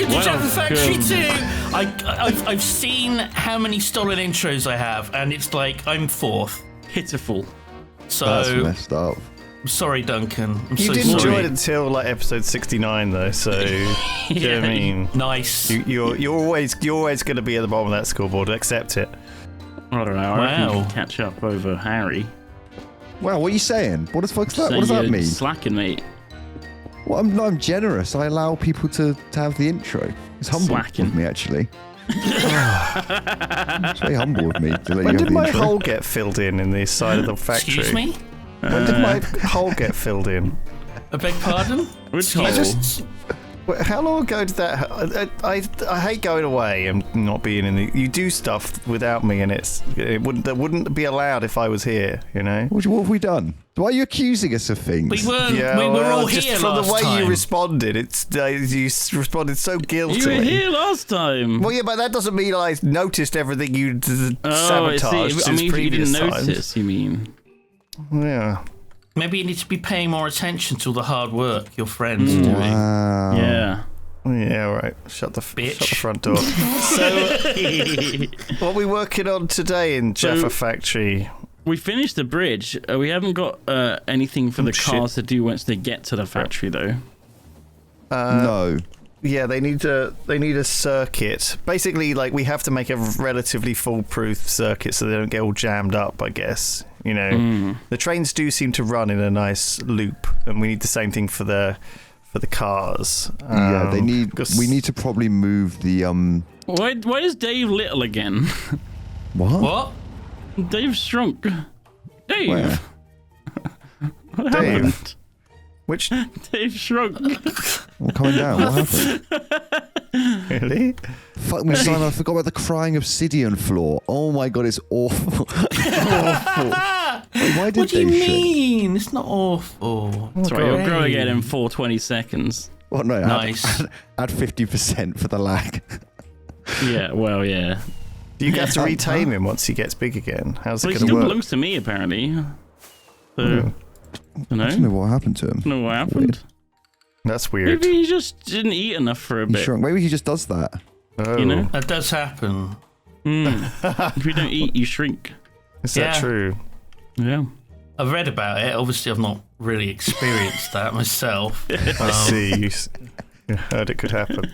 Welcome to Jaffa Factory 2! I've seen how many stolen intros I have, and it's like I'm fourth. Pitiful. So that's messed up. I'm sorry, Duncan. You didn't join until like episode 69, though. So you know what I mean? Nice. You're always going to be at the bottom of that scoreboard. Accept it. I don't know. I reckon you can catch up over Harry. Wow, what are you saying? What the fuck's that? What does that mean? Slacking, mate. Well, I'm generous. I allow people to have the intro. It's humble of me, actually. It's very humble of me to let When you did have the my intro. hole get filled in the side of the factory? Excuse me? When did my hole get filled in? I beg pardon? Which hole? How long ago did that? I hate going away and not being in the. You do stuff without me, and that wouldn't be allowed if I was here. You know. What have we done? Why are you accusing us of things? We were all just here from last the way time. you responded. You responded so guiltily. You were here last time. Well, yeah, but that doesn't mean I noticed everything you sabotaged since if you didn't previous times. notice, you mean? Yeah. Maybe you need to be paying more attention to all the hard work your friends are doing. Wow. Yeah. Yeah, right. Shut the front door. So, what are we working on today in Jaffa Factory? We finished the bridge. We haven't got anything for the cars to do once they get to the factory, though. No. Yeah, they need a circuit. Basically, like, we have to make a relatively foolproof circuit so they don't get all jammed up, I guess. You know, the trains do seem to run in a nice loop, and we need the same thing for the cars. Yeah, we need to probably move the Why is Dave little again? What? Dave shrunk. Dave. Where? What Dave. happened? Which Dave shrunk. I'm coming down. What happened? really? Fuck me, Simon. I forgot about the crying obsidian floor. Oh my god, it's awful. Awful. Wait, why did What do you they shrink? mean? It's not awful. That's right, you'll grow again in 420 seconds. Well, no, Nice. add 50% for the lag. Yeah, well, yeah. Do you get to retame him once he gets big again? How's Well, it he going to still work? belongs to me, apparently. So, I don't know what happened to him. know what happened. That's weird. Maybe he just didn't eat enough for a He bit. shrunk. Maybe he just does that. Oh. You know? That does happen. If you don't eat, you shrink. Is that Yeah. true? Yeah. I've read about it. Obviously, I've not really experienced that myself. I see. You heard it could happen.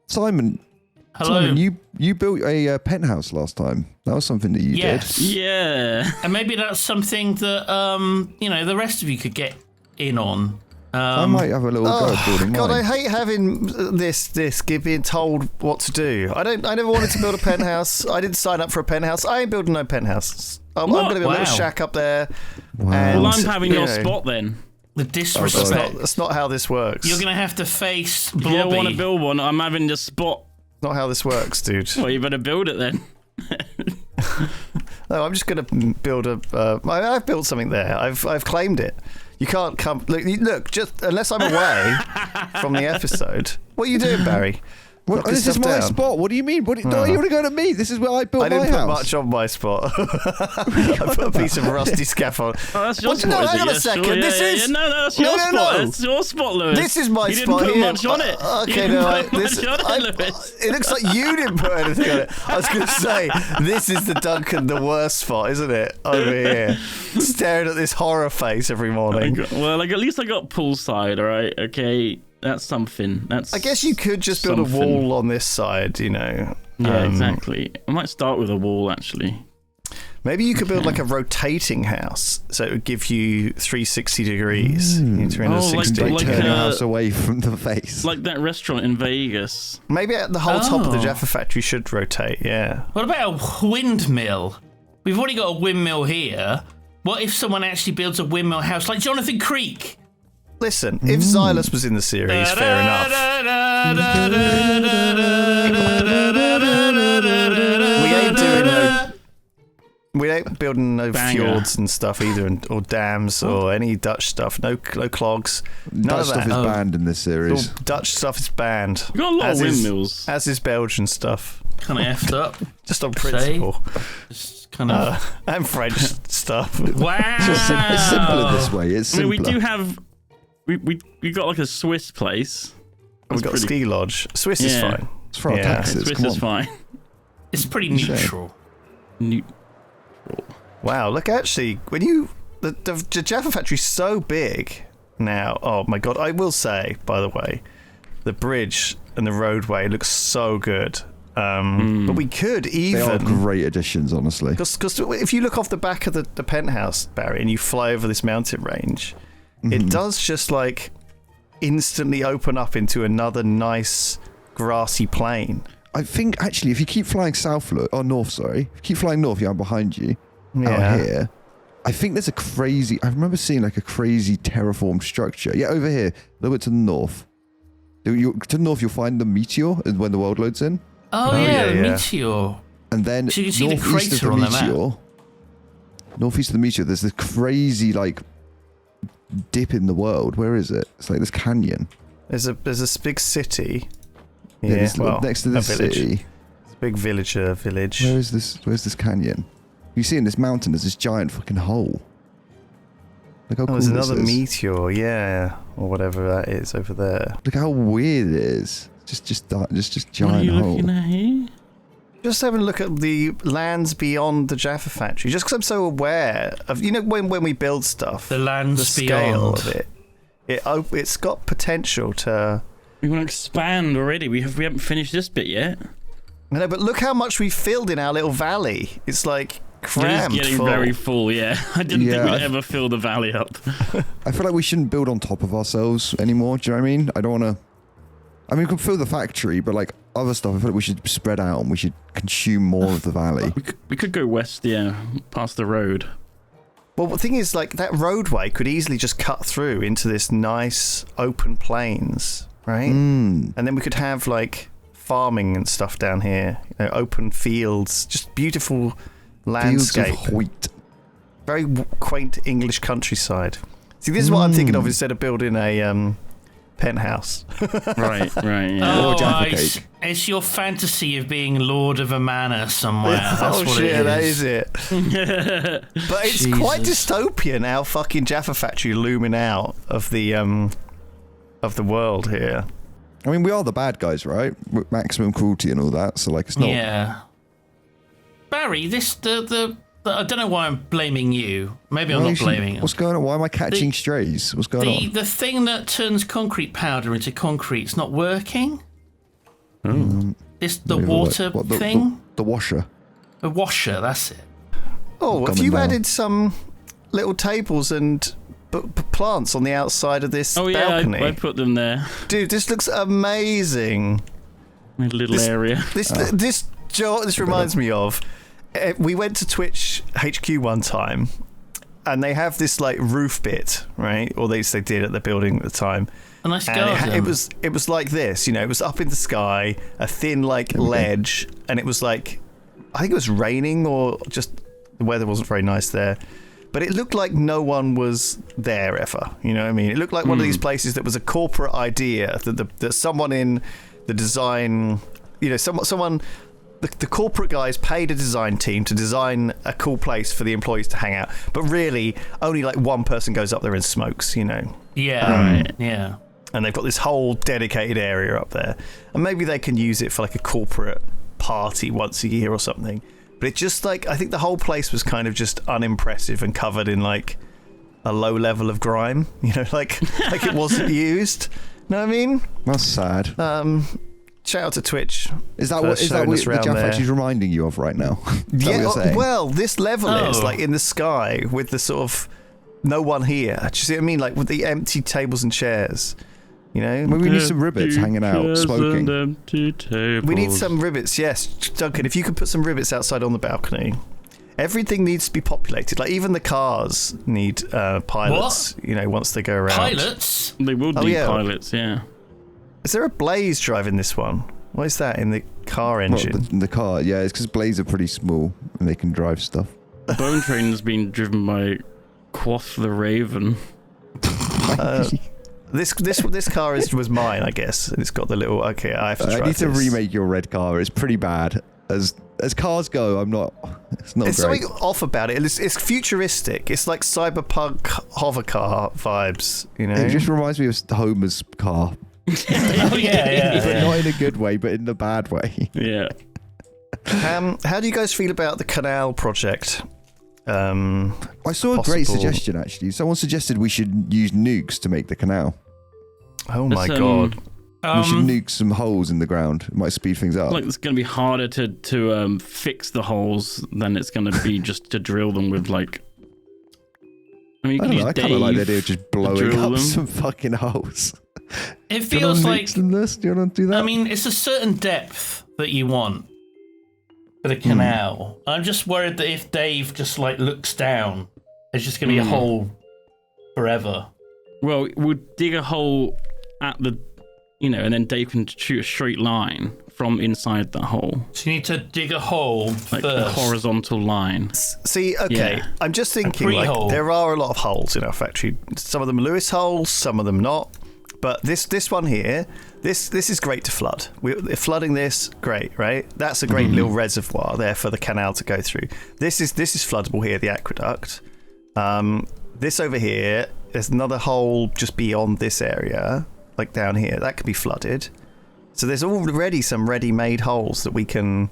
Simon. Hello. Simon, you built a penthouse last time. That was something that you Yes. did. Yeah. And maybe that's something that the rest of you could get in on. I might have a little go at building God, mine. I hate having this being told what to do. I never wanted to build a penthouse. I didn't sign up for a penthouse. I ain't building no penthouse. I'm going to be a little shack up there. Wow. And, Well, I'm having your know, spot then. The disrespect. That's not how this works. You're going to have to face If you don't want to Blobby. build one, I'm having the spot. Not how this works, dude. Well, you better build it then. No, I'm just going to build I've built something there. I've claimed it. You can't come. Look, just unless I'm away from the episode. What are you doing, Barry? Well, this is my spot. What do you mean? You want to go to me? This is where I built my house. I didn't put much on my spot. I put a piece of rusty scaffold. Oh, that's your spot. Hang on a second. This is no, that's your spot. No. That's your spot, Lewis. This is my you spot. You didn't here. put much on it. Okay, you no, didn't put much on it, Lewis. It looks like you didn't put anything on it. I was going to say, this is the Duncan, the worst spot, isn't it? Over here, staring at this horror face every morning. Well, at least I got poolside. All right, okay. That's something. I guess you could just build a wall on this side, you know. Yeah, exactly. I might start with a wall, actually. Maybe you could build like a rotating house, so it would give you 360 degrees. 360. Like turn your house away from the face. Like that restaurant in Vegas. Maybe the whole top of the Jaffa Factory should rotate, yeah. What about a windmill? We've already got a windmill here. What if someone actually builds a windmill house like Jonathan Creek? Listen, if Xylus was in the series, fair enough. We ain't building no fjords and stuff either, or dams or any Dutch stuff. No clogs. None Dutch of that. stuff is banned in this series. Dutch stuff is banned. We've got a lot of windmills. As is Belgian stuff. Kind of effed up. Just on principle. Just kind of. And French stuff. Wow. It's simpler this way. It's simpler. I mean, we do have. We got like a Swiss place. We've got a ski lodge. Swiss is fine. It's for our taxes. Swiss Come is on. fine. It's pretty neutral. Wow, look, actually, when you... The Jaffa Factory's so big now. Oh, my God. I will say, by the way, the bridge and the roadway looks so good. But we could even... They are great additions, honestly. Because if you look off the back of the penthouse, Barry, and you fly over this mountain range, it does just, like, instantly open up into another nice grassy plain. I think, actually, if you keep flying north, sorry. If you keep flying north, I'm behind you, out here. I think there's I remember seeing, like, a crazy terraformed structure. Yeah, over here, a little bit to the north. To the north, you'll find the meteor when the world loads in. Oh, yeah, the meteor. And then So you can see the northeast of crater the on the map. meteor, northeast of the meteor, there's this crazy, like, dip in the world. Where is it? It's like this canyon. There's a big city. Next to this city. It's a big village. Where's this canyon? You see in this mountain, there's this giant fucking hole. Look how cool there's this another is. meteor, or whatever that is over there. Look how weird it is. Just giant What are you hole. looking at here? Just having a look at the lands beyond the Jaffa Factory, just because I'm so aware of, when we build stuff, The lands the scale beyond. of it's got potential to... We want to expand already. We haven't finished this bit yet. I know, but look how much we filled in our little valley. It's like crammed It is getting full. very full, yeah. I didn't think Yeah, we'd ever fill the valley up. I feel like we shouldn't build on top of ourselves anymore. Do you know what I mean? I don't want to... I mean, we can fill the factory, but, like, other stuff, I feel like we should spread out and we should consume more of the valley. We could go west, past the road. Well, the thing is, like, that roadway could easily just cut through into this nice open plains, right? And then we could have, like, farming and stuff down here, open fields, just beautiful landscape. Fields of wheat. Very quaint English countryside. See, this is what I'm thinking of instead of building a penthouse. Right, yeah. Oh, Jaffa it's, cake. it's your fantasy of being lord of a manor somewhere. That's what shit, it that is. is it. But it's quite dystopian how fucking Jaffa Factory looming out of the world here. I mean, we are the bad guys, right? With maximum cruelty and all that, so, like, it's not... Yeah. Barry, I don't know why I'm blaming you. Maybe I'm not blaming you. What's going on? Why am I catching strays? What's going on? The thing that turns concrete powder into concrete's not working. It's the water thing. The washer. The washer, that's it. Oh, have Coming you down. added some little tables and plants on the outside of this balcony? I put them there. Dude, this looks amazing. A little area. This reminds me of... we went to Twitch HQ one time, and they have this, like, roof bit, right? Or at least they did at the building at the time. A nice And garden. it was like this, it was up in the sky, a thin, like, ledge, and it was like, I think it was raining, or just the weather wasn't very nice there. But it looked like no one was there ever. You know what I mean? It looked like one of these places that was a corporate idea that someone in the design, someone. The corporate guys paid a design team to design a cool place for the employees to hang out, but really only like one person goes up there and smokes, Yeah. Yeah. And they've got this whole dedicated area up there, and maybe they can use it for like a corporate party once a year or something. But it just, like, I think the whole place was kind of just unimpressive and covered in, like, a low level of grime, like it wasn't used. Know what I mean? That's sad. Shout out to Twitch. Is that what the Jaffa Factory's reminding you of right now? Yeah, well, this level is, Oh. like, in the sky with the sort of no one here. Do you see what I mean? Like, with the empty tables and chairs, Maybe we need some ribbits hanging out, smoking. We need some ribbits, yes. Duncan, if you could put some ribbits outside on the balcony. Everything needs to be populated. Like, even the cars need pilots, once they go around. Pilots? They will need yeah. pilots, yeah. Is there a Blaze driving this one? What is that in the car engine? The car, yeah, it's because Blades are pretty small and they can drive stuff. The Bone Train's been driven by Quoth the Raven. This car was mine, I guess. And it's got the little... Okay, I have to try I need to this. remake your red car. It's pretty bad. As cars go, I'm not... It's not There's great. something off about it. It's futuristic. It's like cyberpunk hover car vibes, It just reminds me of Homer's car Oh yeah. But not in a good way, but in the bad way. Yeah. How do you guys feel about the canal project? I saw a great suggestion, actually. Someone suggested we should use nukes to make the canal. Oh my god. We should nuke some holes in the ground. It might speed things up. Like it's going to be harder to fix the holes than it's going to be just to drill them with like. I mean, you can use I kind of like the idea of just blowing up them. some fucking holes. It feels like. Do you want to do that? I mean, it's a certain depth that you want for the canal. I'm just worried that if Dave just like looks down, it's just going to be a hole forever. Well, we'll dig a hole at the, and then Dave can shoot a straight line from inside that hole. So you need to dig a hole like first. a horizontal line. See, okay, Yeah. I'm just thinking, like, there are a lot of holes in our factory. Some of them are Lewis holes, some of them not. But this one here, this is great to flood. We're flooding this, great, right? That's a great little reservoir there for the canal to go through. This is floodable here, the aqueduct. This over here, there's another hole just beyond this area, like down here. That could be flooded. So there's already some ready-made holes that we can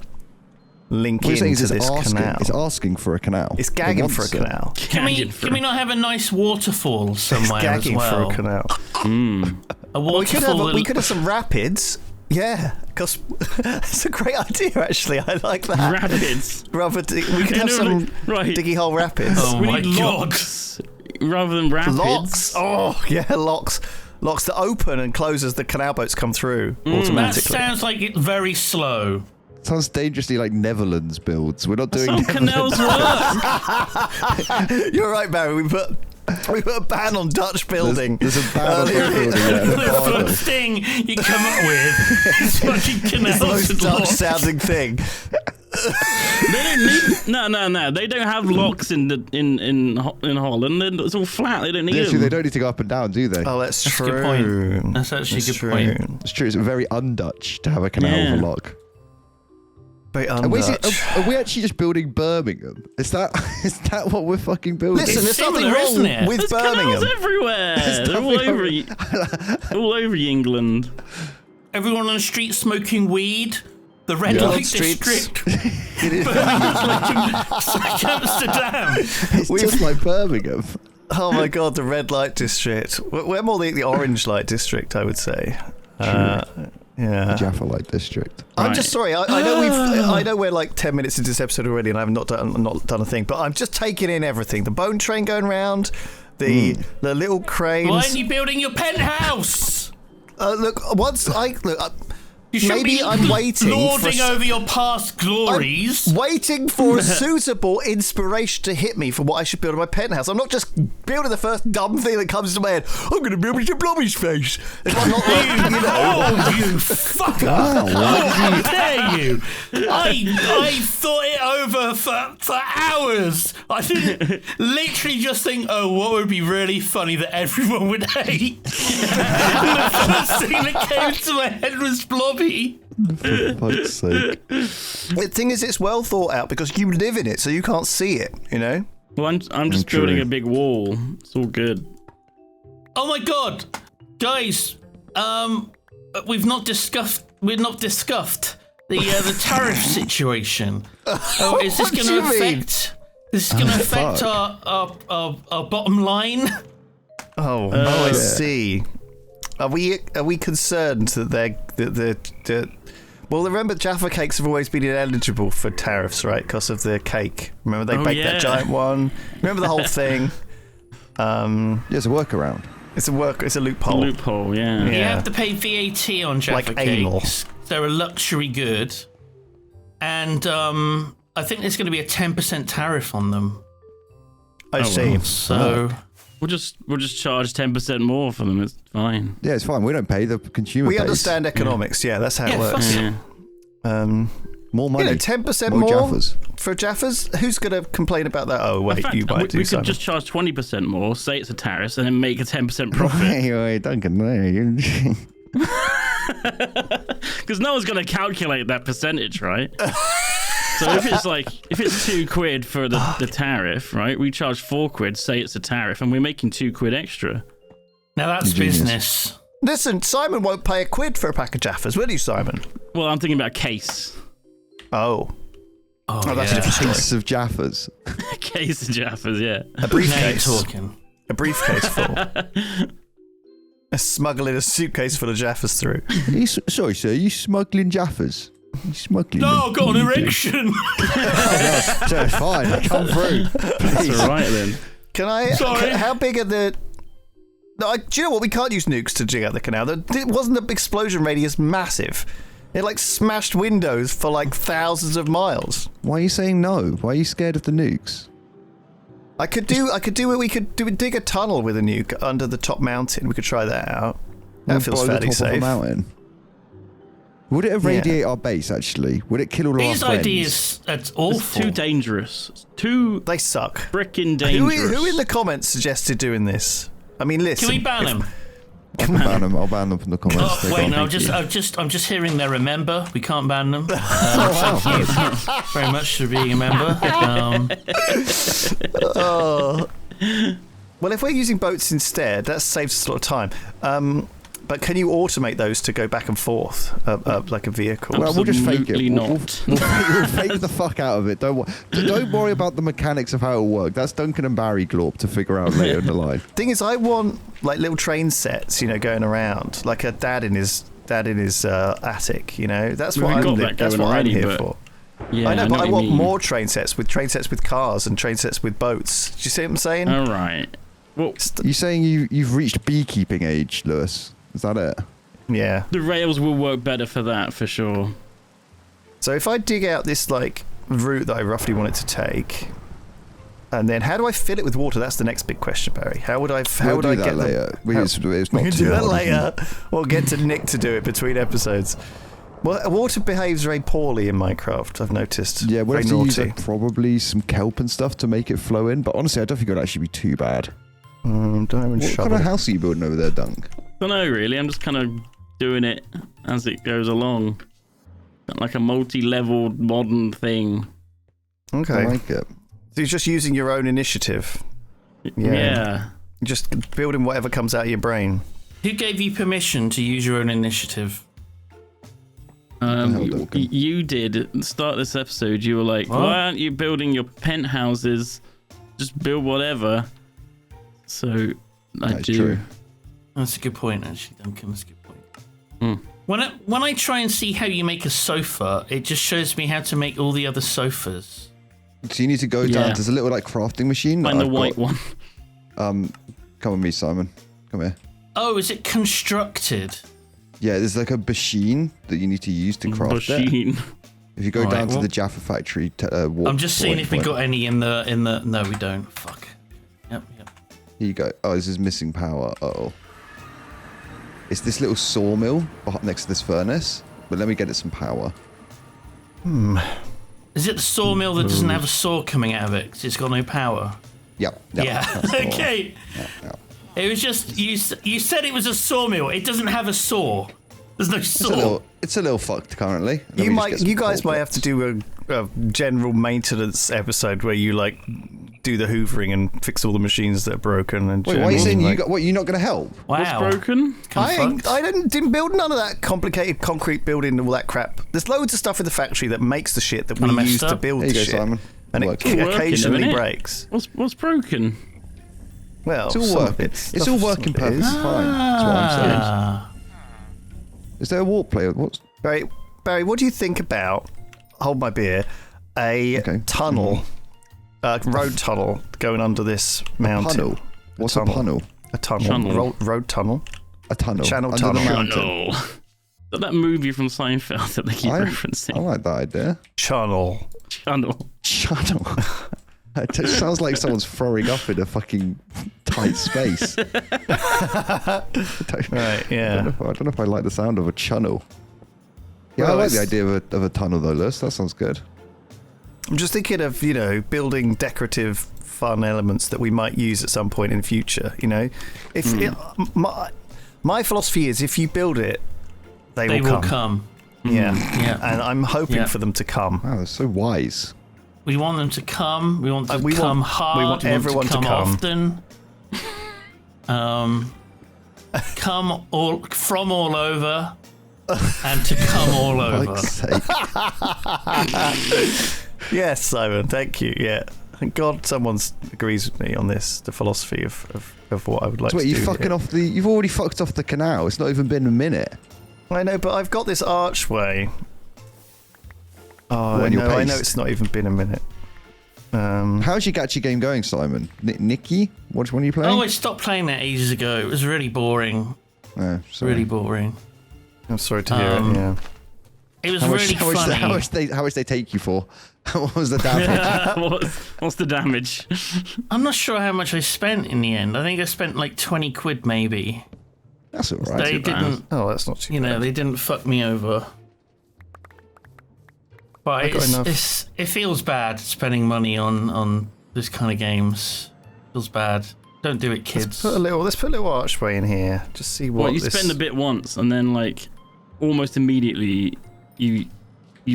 link into this canal. It's asking for a canal. It's gagging for a canal. Can we not have a nice waterfall somewhere as Gagging well? for a canal. A waterfall. We could have some rapids. Yeah, because that's a great idea. Actually, I like that. Rapids. We could have some diggy hole rapids. Oh we my need god! locks rather than rapids. Locks. Oh yeah, locks. Locks that open and close as the canal boats come through automatically. That sounds like it's very slow. Sounds dangerously like Netherlands builds. We're not doing That's how canals work. You're right, Barry. We put a ban on Dutch building. There's a ban on Dutch building. The first thing you come up with is fucking canals. It's the most and Dutch locks. sounding thing. They don't need no. They don't have locks in Holland. It's all flat. They don't need Actually, them. they don't need to go up and down, do they? Oh, that's a true. good point. That's actually a good point. It's true. It's very un-Dutch to have a canal with a lock. Very Are we actually just building Birmingham? Is that what we're fucking building? Listen, there's nothing similar, isn't wrong it? with There's Birmingham. canals everywhere. They're all over England. Everyone on the street smoking weed. The red light district. It is. It's like Amsterdam. It's just like Birmingham. Oh my god, the red light district. We're more the orange light district, I would say. Yeah. Jaffa Light District. I'm just sorry. I know we're like 10 minutes into this episode already, and I've not done a thing. But I'm just taking in everything. The bone train going round, the little cranes. Why aren't you building your penthouse? Look, You I'm waiting lording over your past glories. I'm waiting for a suitable inspiration to hit me for what I should build in my penthouse. I'm not just building the first dumb thing that comes to my head. I'm going to build Mr. Blobby's face. I'm not like, Oh, you fucker! How dare you! I thought it over for hours. I didn't literally just think, oh, what would be really funny that everyone would hate. And the first thing that came to my head was Blobby. For fuck's sake. The thing is, it's well thought out because you live in it, so you can't see it, you know? Well, I'm just building a big wall. It's all good. Oh my god, guys! We've not discussed the tariff situation. Oh, is this going to affect? This is going to affect our bottom line. I see. Are we concerned that well, remember Jaffa cakes have always been ineligible for tariffs, right? Because of the cake. Remember they baked that giant one. Remember the whole thing. It's a workaround. It's a loophole. Loophole, yeah. You have to pay VAT on Jaffa Like anal. cakes. They're a luxury good, and I think there's going to be a 10% tariff on them. I see. Well. So. We'll just charge 10% more for them. It's fine. Yeah, it's fine. We don't pay. The consumer We pays. understand economics. Yeah, that's how it works. Yeah. More money. 10% more more Jaffas. for Jaffas? Who's going to complain about that? Oh, wait, In fact, you might do we something. could just charge 20% more, say it's a tariff, and then make a 10% profit. Hey, Duncan. Because no one's going to calculate that percentage, right? So if it's £2 for the tariff, right? We charge £4, say it's a tariff, and we're making £2 extra. Now that's Genius. business. Listen, Simon won't pay a quid for a pack of Jaffas, will you, Simon? Well, I'm thinking about a case. Oh, that's a different story. Piece of Jaffas. A case of Jaffas, yeah. A briefcase. Now you're talking. A briefcase full. Smuggling a suitcase full of Jaffas through. Sorry, sir, are you smuggling Jaffas? Are you smuggling No, them? I've got an erection. So it's fine, come through. That's all right then. Can I? Sorry. How big are the? No, do you know what? We can't use nukes to dig out the canal. Wasn't the explosion radius massive? It like smashed windows for like thousands of miles. Why are you saying no? Why are you scared of the nukes? I could do it. We could dig a tunnel with a nuke under the top mountain. We could try that out. That feels By the fairly top of a safe. mountain. Would it irradiate our base, actually? Would it kill all These our friends? ideas, that's awful. It's too dangerous. It's too They suck. frickin' dangerous. Who in the comments suggested doing this? I mean, listen. Can we ban him? I can ban them. I'll ban them from the comments. Oh, They wait, can't no, be- I'm just hearing their remember. We can't ban them. Thank you very much for being a member. Oh. Well, if we're using boats instead, that saves us a lot of time. But can you automate those to go back and forth like a vehicle? Well, we'll just fake it. Absolutely We'll not. we'll fake the fuck out of it. Don't worry about the mechanics of how it'll work. That's Duncan and Barry Glorp to figure out later in the line. Thing is, I want like little train sets, going around, like a dad in his attic. That's We've what got I'm. that That's going what I'm already, here but- for. Yeah, I know, but what I you want mean. more train sets with cars and train sets with boats. Do you see what I'm saying? All right. Well, You saying you've reached beekeeping age, Lewis? Is that it? Yeah. the rails will work better for that, for sure. So if I dig out this like route that I roughly want it to take, and then how do I fill it with water? That's the next big question, Barry. How would I get that later? It's not we can too do that hard, later. We'll get to Nick to do it between episodes. Well, water behaves very poorly in Minecraft, I've noticed. Yeah, we'll very have to use naughty. probably some kelp and stuff to make it flow in. But honestly, I don't think it would actually be too bad. Don't even What shovel kind of it. house are you building over there, Dunk? Don't know, really. I'm just kind of doing it as it goes along. Like a multi-leveled modern thing. Okay. I like it. So you're just using your own initiative. Yeah. Just building whatever comes out of your brain. Who gave you permission to use your own initiative? Duncan? You did at the start of this episode. You were like, What? why aren't you building your penthouses? Just build whatever. So I That's do. true. That's a good point, actually, Duncan. That's a good point. Hmm. When I try and see how you make a sofa, it just shows me how to make all the other sofas. So you need to go down. Yeah. There's a little like crafting machine. Find that the I've white got. one. Come with me, Simon. Come here. Oh, is it constructed? Yeah, there's like a machine that you need to use to craft it. Machine. If you go Alright, down to well- the Jaffa Factory, I'm just seeing if we got any in the. No, we don't. Fuck. Yep. Here you go. Oh, this is missing power. Uh-oh. It's this little sawmill next to this furnace, but let me get it some power. Is it the sawmill that doesn't have a saw coming out of it 'cause it's got no power? Yep. Yeah. that's the one. Okay. Yep. It was just you said it was a sawmill. It doesn't have a saw. There's no saw. It's a little fucked currently. Let me just get some You guys coal might have to blocks. do a general maintenance episode where you like do the hoovering and fix all the machines that are broken. And Wait, why are you generally, saying like, you're not going to help? Wow. What's broken? I didn't build none of that complicated concrete building and all that crap. There's loads of stuff in the factory that makes the shit that we Kinda messed use to up. build There you the go, shit. Simon. And it Worked. occasionally Working, isn't it? breaks. What's broken? Well, It's all some of working. it's It's stuff, all some working of it perfectly is. fine. That's what I'm saying. Ah. Is there a warp player? What's Barry, what do you think about, hold my beer, a Okay. tunnel, road tunnel going under this mountain? tunnel? What's a tunnel? A tunnel. Tunnel. Road tunnel. A tunnel. Channel under tunnel. the mountain. No. That movie from Seinfeld that they keep I referencing. like that idea. Channel. Channel. Channel. It just sounds like someone's throwing up in a fucking tight space. Right, yeah. I don't know if I like the sound of a channel. Yeah, Well, I like the it's- idea of a tunnel though, Lewis. That sounds good. I'm just thinking of, building decorative fun elements that we might use at some point in the future, If my philosophy is if you build it, They will come. Yeah. Yeah. And I'm hoping Yeah. for them to come. Wow, they're so wise. We want them to come. We want them to we come want- hard. we want everyone to come. often. come from all over and to come all over. Yes, Simon, thank you. Yeah. Thank God someone agrees with me on this, the philosophy of what I would like to do. You've already fucked off the canal. It's not even been a minute. I know, but I've got this archway. Oh, I know it's not even been a minute. How's your gacha game going, Simon? Nikki? Which one are you playing? Oh, I stopped playing that ages ago. It was really boring. Really boring. I'm sorry to hear it, yeah. It was really funny. How much they take you for? What was the damage? What's the damage? I'm not sure how much I spent in the end. I think I spent like 20 quid maybe. That's all right. They didn't. Oh, that's not too bad. They didn't fuck me over. But it feels bad spending money on this kind of games. It feels bad. Don't do it, kids. Let's put a little archway in here. Just see what. Well, you spend a bit once, and then like almost immediately you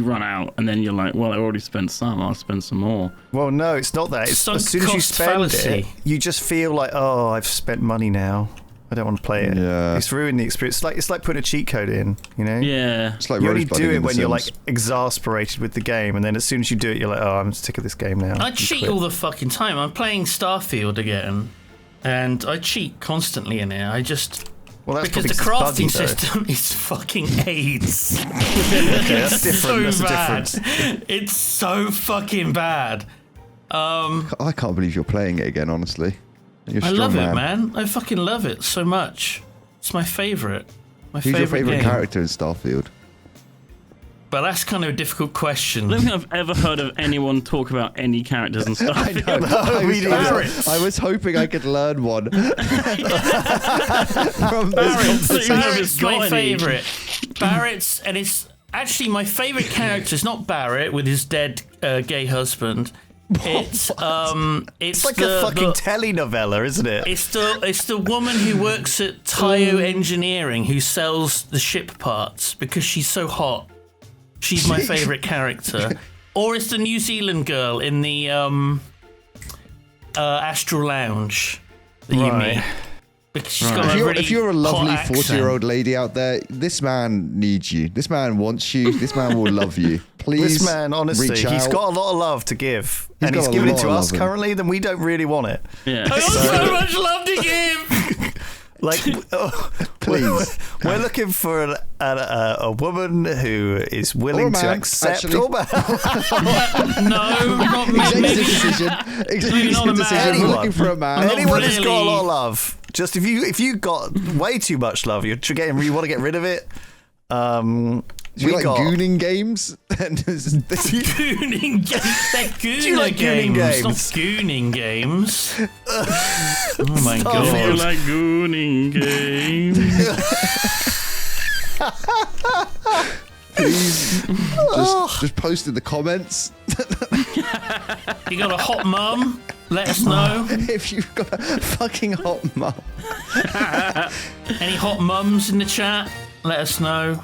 run out, and then you're like, well, I already spent some. I'll spend some more. Well, no, it's not that. It's as soon as you spend it, you just feel like, oh, I've spent money now. I don't want to play it. Yeah. It's ruined the experience. It's like putting a cheat code in, you know? Yeah. It's like you only do it when you're like exasperated with the game, and then as soon as you do it, you're like, oh, I'm sick of this game now. I cheat all the fucking time. I'm playing Starfield again, and I cheat constantly in it. Because the crafting system is fucking AIDS. Okay, that's different. So that's bad. It's so fucking bad. I can't believe you're playing it again, honestly. I love it, man. I fucking love it so much. It's my favourite. Who's your favourite character in Starfield? But that's kind of a difficult question. I don't think I've ever heard of anyone talk about any characters and stuff. I was hoping I could learn one from this conversation. Barrett's my favourite. Barrett's, and it's actually my favourite character is not Barrett with his dead gay husband. It's like a fucking telenovela, isn't it? It's the woman who works at Tayo Engineering who sells the ship parts because she's so hot. She's my favourite character. Or it's the New Zealand girl in the Astral Lounge that you meet. Because she's got if you're a lovely 40-year-old lady out there, this man needs you. This man wants you. This man will love you. Please, this man, honestly, he's got a lot of love to give. And he's giving it to us currently, then we don't really want it. Yeah. I got so much love to give! Like, please. We're looking for a woman who is willing to accept. No, not Executive decision. Executive decision. We're looking for a man. Anyone who's got a lot of love. Just if you got way too much love, you want to get rid of it. Do you like gooning games? Gooning games? They're gooner games, not gooning games. Oh my god. Do you like gooning games? Please, just post in the comments. You got a hot mum? Let us know. If you've got a fucking hot mum. Any hot mums in the chat? Let us know.